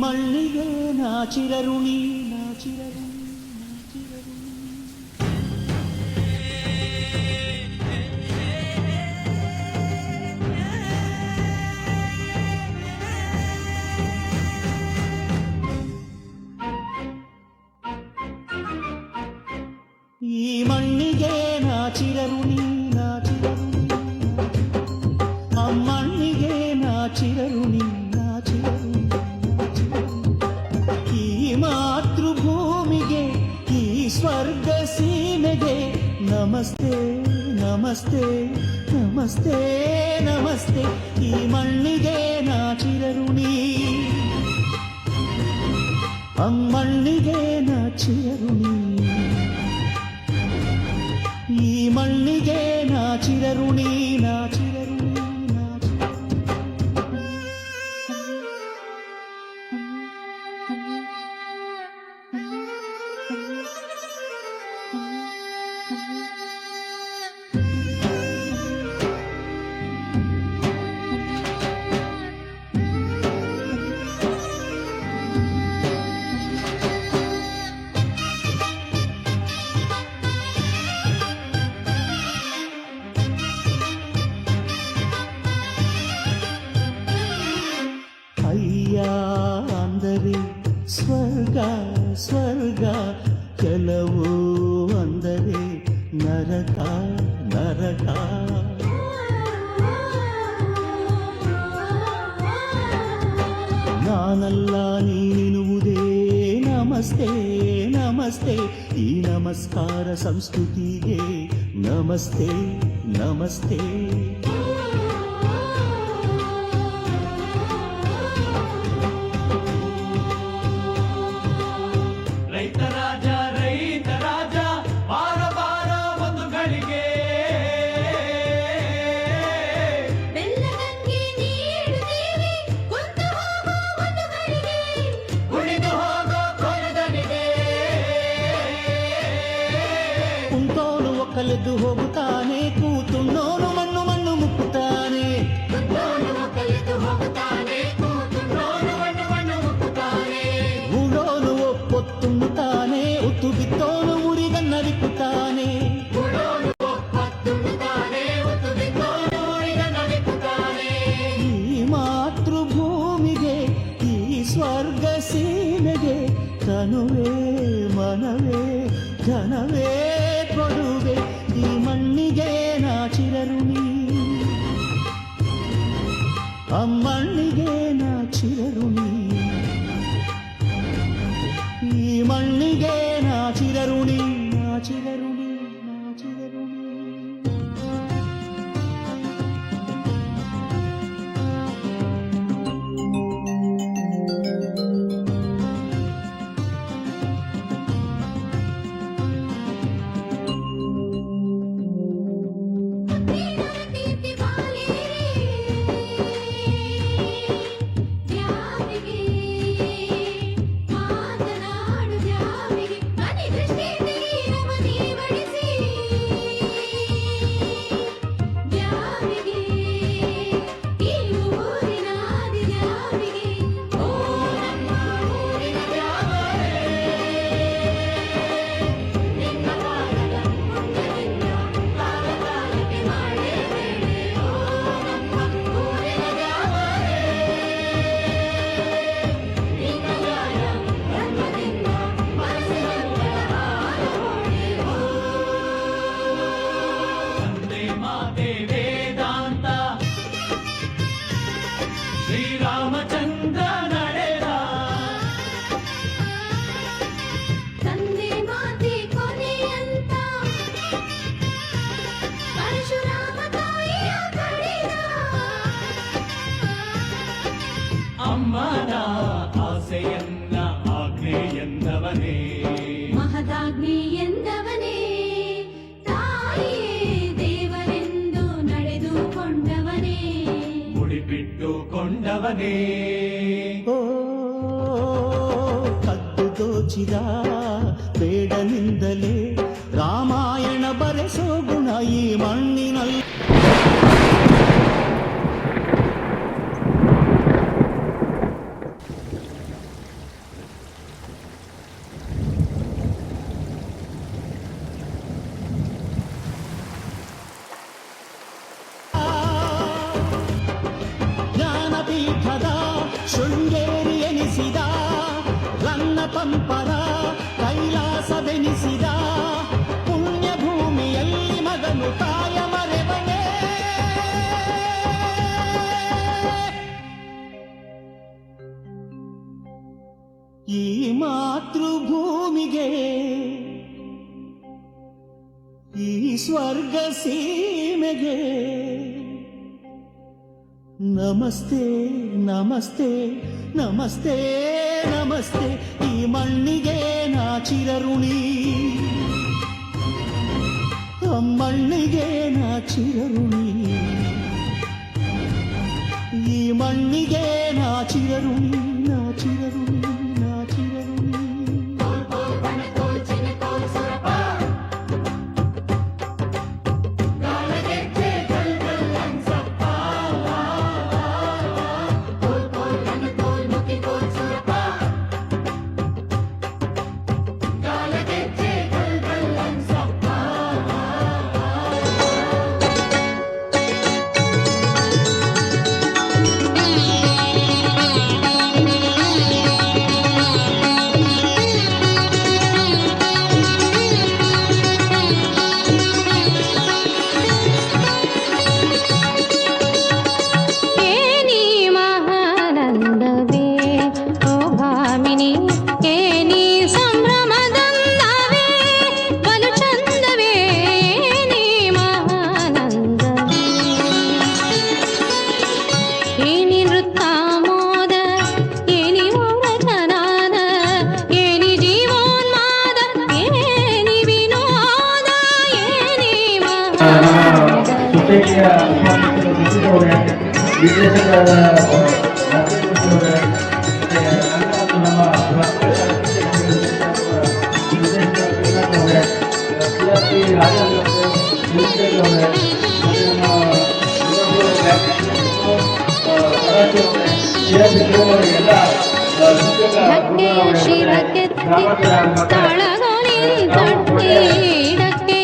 ಮಣ್ಣಿಗೆ ನಾಚಿರರುಣಿ ಈ ಮಣ್ಣಿಗೆ ನಾಚಿರರುಣಿ ಅಮ್ಮಣ್ಣಿಗೆ ನಾಚಿರರುಣಿ ಈ ಮಾತೃಭೂಮಿಗೆ ಈ ಸ್ವರ್ಗ ಸೀಮೆಗೆ ನಮಸ್ತೆ ನಮಸ್ತೆ ನಮಸ್ತೆ ನಮಸ್ತೆ ಈ ಮಣ್ಣಿಗೆ ನಾಚಿರರುಣಿ ಅಮ್ಮಣ್ಣಿಗೆ ನಾಚಿರರುಣಿ ಈ ಮಣ್ಣಿಗೆ ನಾಚಿರರುಣಿ ಅಯ್ಯ ಅಂದರೆ ಸ್ವರ್ಗ ಸ್ವರ್ಗ, ಕೆಲವು ಅಂದರೆ ನರಕ ನರಕ. ನಾನಲ್ಲ ನೀನೆನ್ನುವುದೇ ನಮಸ್ತೆ ನಮಸ್ತೆ, ಈ ನಮಸ್ಕಾರ ಸಂಸ್ಕೃತಿಗೆ ನಮಸ್ತೆ ನಮಸ್ತೆ. ಕುಂತೋನು ಒಕ್ಕಲೆದ್ದು ಹೋಗುತ್ತಾನೆ, ಕೂತುಣ್ಣೋನು ಮಣ್ಣು ಮಣ್ಣು ಮುಕ್ಕುತ್ತಾನೆ. ಉಡೋನು ಒಪ್ಪೊತ್ತುಣ್ಣುತ್ತಾನೆ, ಉತ್ತು ಬಿತ್ತೋನು ಮುರಿಗನ್ನರಿಕ್ಕುತ್ತಾನೆ. ಈ ಮಾತೃಭೂಮಿಗೆ ಈ ಸ್ವರ್ಗ ಸೀಮೆಗೆ ತನುವೇ ಮನವೇ ಘನವೇ ಕೊಡುವೆ, ಈ ಮಣ್ಣಿಗೆ ನಾಚಿರರುಣಿ ಅಮ್ಮಣ್ಣಿಗೆ ನಾಚಿರರುಣಿ, ಈ ಮಣ್ಣಿಗೆ ನಾಚಿರರುಣಿ ನಾಚಿರರುಣಿ ನಾಚಿರರುಣಿ. ಶ್ರೀರಾಮಚಂದ್ರ ನಡೆದ ತಂದೆ ಮಾತೆ ಕೊನೆಯಂತ ಪರಶುರಾಮ ತಾಯಿಯ ಕಡೆದ ಅಮ್ಮನ ಆಸೆಯನ್ನ ಆಜ್ಞೆ ಎಂದವನೇ ಮಹದಾಗ್ನಿ ಎಂದವನೇ ತಾಯಿಯೇ ದೇವರೆಂದು ನಡೆದುಕೊಂಡವನೇ ಮುಡಿಬಿಟ್ಟುಕೊಂಡವನೇ. ಓ ಕದ್ದು ದೋಚಿದ ಬೇಡನಿಂದಲೇ ರಾಮಾಯಣ ಬರೆಸೋ ಗುಣ ಈ ಮಣ್ಣಿನಲ್ಲಿ. ಶೃಂಗೇರಿ ಎನಿಸಿದ ರನ್ನ ಪಂಪರ ಕೈಲಾಸವೆನಿಸಿದ ಪುಣ್ಯ ಭೂಮಿಯಲ್ಲಿ ಮಗನು ತಾಯ ಮರೆವನೇ. ಈ ಮಾತೃಭೂಮಿಗೆ ಈ ಸ್ವರ್ಗ ಸೀಮೆಗೆ ನಮಸ್ತೆ ನಮಸ್ತೆ ನಮಸ್ತೆ ನಮಸ್ತೆ. ಈ ಮಣ್ಣಿಗೆ ನಾ ಚಿರಋಣಿ, ಮಣ್ಣಿಗೆ ನಾ ಚಿರಋಣಿ, ಈ ಮಣ್ಣಿಗೆ ನಾ ಚಿರಋಣಿ, ನಾ ಚಿರಋಣಿ, ನಾ ಚಿರಋಣಿ. ಶಿರಕ್ಕೆ ತಳಗೊಳಿ ತಟ್ಟಿ